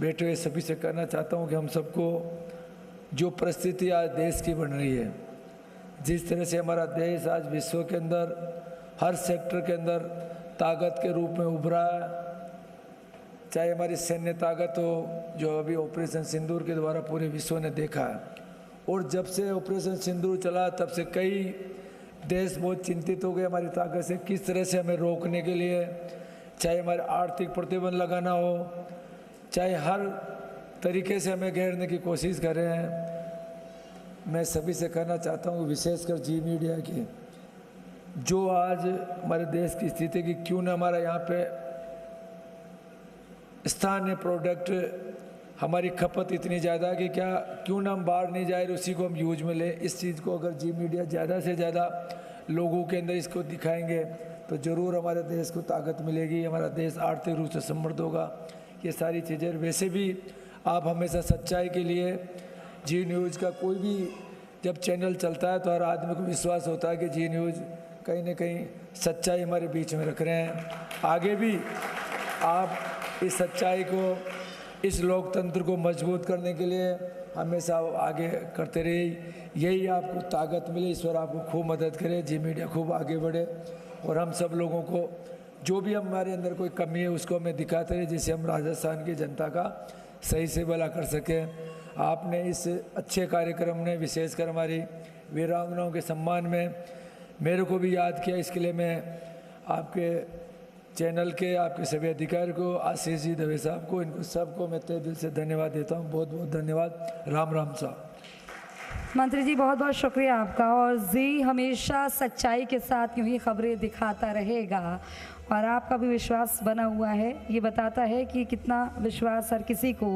बैठे हुए सभी से कहना चाहता हूँ कि हम सबको जो परिस्थिति आज देश की बन रही है, जिस तरह से हमारा देश आज विश्व के अंदर हर सेक्टर के अंदर ताकत के रूप में उभरा है, चाहे हमारी सैन्य ताकत हो जो अभी ऑपरेशन सिंदूर के द्वारा पूरे विश्व ने देखा है, और जब से ऑपरेशन सिंदूर चला तब से कई देश बहुत चिंतित हो गए हमारी ताकत से, किस तरह से हमें रोकने के लिए, चाहे हमारे आर्थिक प्रतिबंध लगाना हो, चाहे हर तरीके से हमें घेरने की कोशिश कर रहे हैं। मैं सभी से कहना चाहता हूँ, विशेषकर जी मीडिया की, जो आज हमारे देश की स्थिति की, क्यों ना हमारा यहाँ पे स्थानीय प्रोडक्ट हमारी खपत इतनी ज़्यादा कि क्या क्यों ना हम बाहर नहीं जाए, उसी को हम यूज में ले। इस चीज़ को अगर जी मीडिया ज़्यादा से ज़्यादा लोगों के अंदर इसको दिखाएंगे तो ज़रूर हमारे देश को ताकत मिलेगी, हमारा देश आर्थिक रूप से समृद्ध होगा। ये सारी चीज़ें, वैसे भी आप हमेशा सच्चाई के लिए जी न्यूज़ का कोई भी जब चैनल चलता है तो हर आदमी को विश्वास होता है कि जी न्यूज़ कहीं ना कहीं सच्चाई हमारे बीच में रख रहे हैं। आगे भी आप इस सच्चाई को, इस लोकतंत्र को मजबूत करने के लिए हमेशा आगे करते रहिए, यही आपको ताकत मिले, ईश्वर आपको खूब मदद करे, जी मीडिया खूब आगे बढ़े और हम सब लोगों को जो भी हमारे अंदर कोई कमी है उसको हमें दिखाते रहे, जिससे हम राजस्थान की जनता का सही से भला कर सकें। आपने इस अच्छे कार्यक्रम ने विशेषकर हमारी वीरांगनाओं के सम्मान में मेरे को भी याद किया, इसके लिए मैं आपके चैनल के आपके सभी अधिकारी को, आशीष जी दवे साहब को, इनको सबको मैं तहे दिल से धन्यवाद देता हूँ। बहुत बहुत धन्यवाद। राम राम साहब। मंत्री जी बहुत बहुत शुक्रिया आपका। और जी हमेशा सच्चाई के साथ यूँ ही खबरें दिखाता रहेगा और आपका भी विश्वास बना हुआ है। ये बताता है कि कितना विश्वास हर किसी को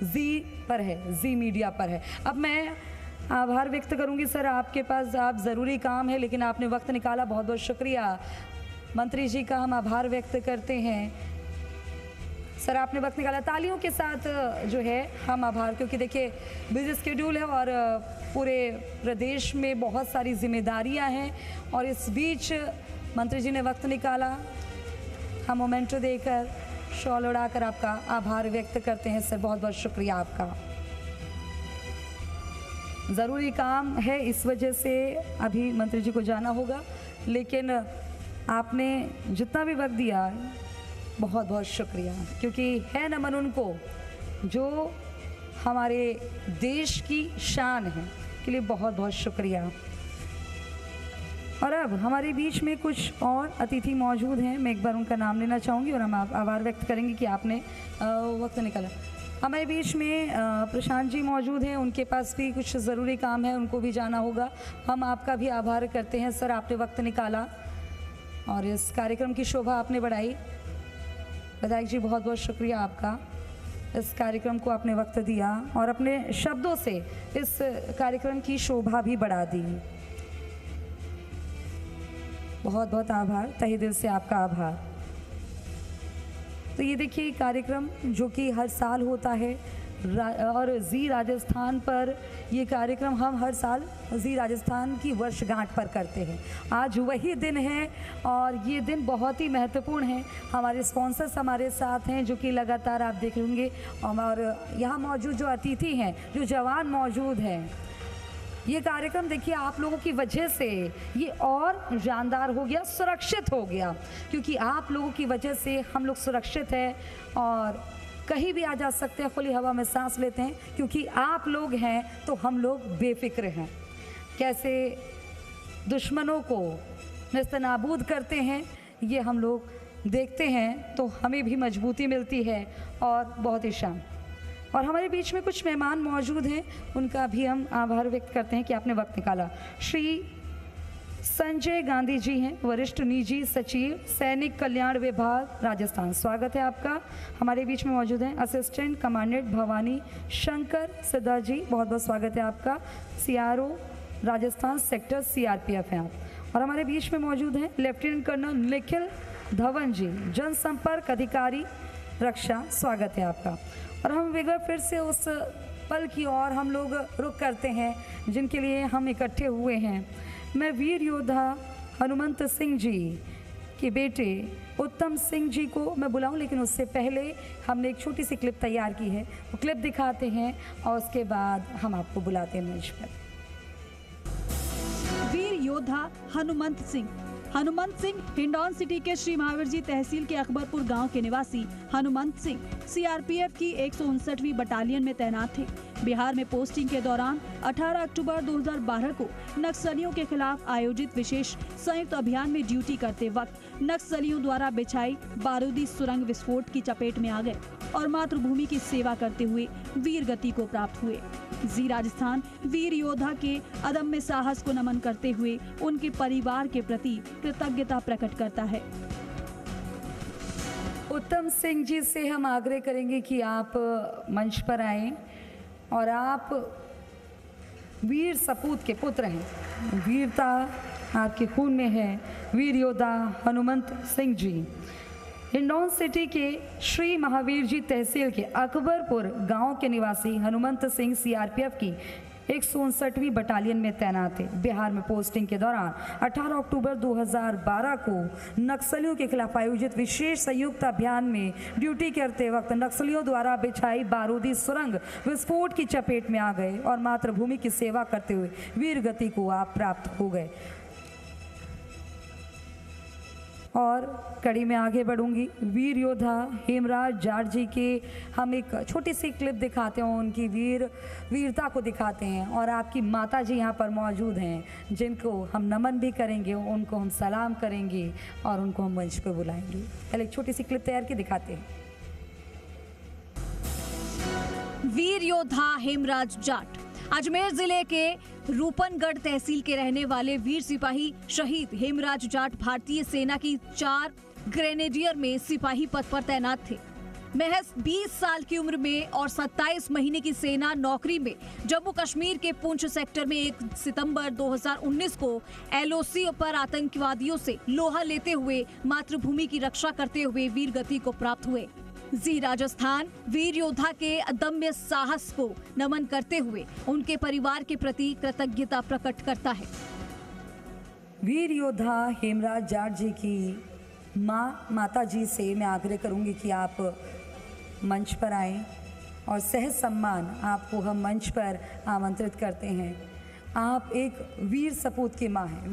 जी पर है, जी मीडिया पर है। अब मैं आभार व्यक्त करूँगी सर, आपके पास आप ज़रूरी काम है लेकिन आपने वक्त निकाला, बहुत बहुत शुक्रिया। मंत्री जी का हम आभार व्यक्त करते हैं। सर आपने वक्त निकाला, तालियों के साथ जो है हम आभार, क्योंकि देखिए बिजी शेड्यूल है और पूरे प्रदेश में बहुत सारी जिम्मेदारियां हैं और इस बीच मंत्री जी ने वक्त निकाला। हम मोमेंटो देकर, शॉल उड़ाकर आपका आभार व्यक्त करते हैं। सर बहुत बहुत शुक्रिया आपका। ज़रूरी काम है इस वजह से अभी मंत्री जी को जाना होगा, लेकिन आपने जितना भी वक्त दिया बहुत बहुत शुक्रिया, क्योंकि है नमन उनको जो हमारे देश की शान है, के लिए बहुत बहुत शुक्रिया। और अब हमारे बीच में कुछ और अतिथि मौजूद हैं, मैं एक बार उनका नाम लेना चाहूँगी और हम आभार व्यक्त करेंगे कि आपने वक्त निकाला। हमारे बीच में प्रशांत जी मौजूद हैं, उनके पास भी कुछ ज़रूरी काम है, उनको भी जाना होगा। हम आपका भी आभार करते हैं सर, आपने वक्त निकाला और इस कार्यक्रम की शोभा आपने बढ़ाई। विधायक जी बहुत बहुत शुक्रिया आपका, इस कार्यक्रम को आपने वक्त दिया और अपने शब्दों से इस कार्यक्रम की शोभा भी बढ़ा दी। बहुत बहुत आभार, तहे दिल से आपका आभार। तो ये देखिए कार्यक्रम जो कि हर साल होता है और जी राजस्थान पर ये कार्यक्रम हम हर साल जी राजस्थान की वर्षगांठ पर करते हैं। आज वही दिन है और ये दिन बहुत ही महत्वपूर्ण है। हमारे स्पॉन्सर्स हमारे साथ हैं जो कि लगातार आप देख लेंगे, और यहाँ मौजूद जो अतिथि हैं, जो जवान मौजूद हैं, ये कार्यक्रम देखिए आप लोगों की वजह से ये और जानदार हो गया, सुरक्षित हो गया, क्योंकि आप लोगों की वजह से हम लोग सुरक्षित हैं और कहीं भी आ जा सकते हैं, खुली हवा में सांस लेते हैं, क्योंकि आप लोग हैं तो हम लोग बेफिक्र हैं। कैसे दुश्मनों को नेस्तनाबूद करते हैं ये हम लोग देखते हैं, तो हमें भी मजबूती मिलती है और बहुत ही शान। और हमारे बीच में कुछ मेहमान मौजूद हैं, उनका भी हम आभार व्यक्त करते हैं कि आपने वक्त निकाला। श्री संजय गांधी जी हैं, वरिष्ठ निजी सचिव, सैनिक कल्याण विभाग राजस्थान, स्वागत है आपका। हमारे बीच में मौजूद हैं असिस्टेंट कमांडेंट भवानी शंकर सिद्धा जी, बहुत बहुत स्वागत है आपका। CRO राजस्थान सेक्टर CRPF हैं आप। और हमारे बीच में मौजूद हैं लेफ्टिनेंट कर्नल निखिल धवन जी, जनसंपर्क अधिकारी रक्षा, स्वागत है आपका। और हम एक बार फिर से उस पल की ओर हम लोग रुख करते हैं जिनके लिए हम इकट्ठे हुए हैं। मैं वीर योद्धा हनुमंत सिंह जी, कि बेटे उत्तम सिंह जी को मैं बुलाऊं, लेकिन उससे पहले हमने एक छोटी सी क्लिप तैयार की है, वो क्लिप दिखाते हैं और उसके बाद हम आपको बुलाते हैं मंच पर। वीर योद्धा हनुमंत सिंह। हनुमंत सिंह हिंडौन सिटी के श्री महावीर जी तहसील के अकबरपुर गांव के निवासी हनुमंत सिंह सीआरपीएफ की 159वीं बटालियन में तैनात थे। बिहार में पोस्टिंग के दौरान 18 अक्टूबर 2012 को नक्सलियों के खिलाफ आयोजित विशेष संयुक्त अभियान में ड्यूटी करते वक्त नक्सलियों द्वारा बिछाई बारूदी सुरंग विस्फोट की चपेट में आ गए और मातृभूमि की सेवा करते हुए वीर गति को प्राप्त हुए। जी राजस्थान वीर योद्धा के अदम्य साहस को नमन करते हुए उनके परिवार के प्रति कृतज्ञता प्रकट करता है। उत्तम सिंह जी से हम आग्रह करेंगे कि आप मंच पर आएं और आप वीर सपूत के पुत्र हैं, वीरता आपके खून में है। वीर योद्धा हनुमंत सिंह जी हिंडौन सिटी के श्री महावीर जी तहसील के अकबरपुर गांव के निवासी हनुमंत सिंह सीआरपीएफ की 159वीं बटालियन में तैनात थे। बिहार में पोस्टिंग के दौरान 18 अक्टूबर 2012 को नक्सलियों के खिलाफ आयोजित विशेष संयुक्त अभियान में ड्यूटी करते वक्त नक्सलियों द्वारा बिछाई बारूदी सुरंग विस्फोट की चपेट में आ गए और मातृभूमि की सेवा करते हुए वीर गति को आप प्राप्त हो गए। और कड़ी में आगे बढ़ूंगी। वीर योद्धा हेमराज जाट जी के हम एक छोटी सी क्लिप दिखाते हैं, उनकी वीरता को दिखाते हैं और आपकी माता जी यहाँ पर मौजूद हैं जिनको हम नमन भी करेंगे, उनको हम सलाम करेंगे और उनको हम मंच पर बुलाएंगे। पहले एक छोटी सी क्लिप तैयार की दिखाते हैं। वीर योद्धा हेमराज जाट अजमेर जिले के रूपनगढ़ तहसील के रहने वाले वीर सिपाही शहीद हेमराज जाट भारतीय सेना की 4 ग्रेनेडियर में सिपाही पद पर तैनात थे। महज 20 साल की उम्र में और 27 महीने की सेना नौकरी में जम्मू कश्मीर के पुंछ सेक्टर में 1 सितंबर 2019 को एलओसी पर आतंकवादियों से लोहा लेते हुए मातृभूमि की रक्षा करते हुए वीर गति को प्राप्त हुए। जी राजस्थान वीर योद्धा के अदम्य साहस को नमन करते हुए उनके परिवार के प्रति कृतज्ञता प्रकट करता है। वीर योद्धा हेमराज जाट जी की माता जी से मैं आग्रह करूंगी कि आप मंच पर आएं और सहज सम्मान आपको हम मंच पर आमंत्रित करते हैं। आप एक वीर सपूत की मां हैं।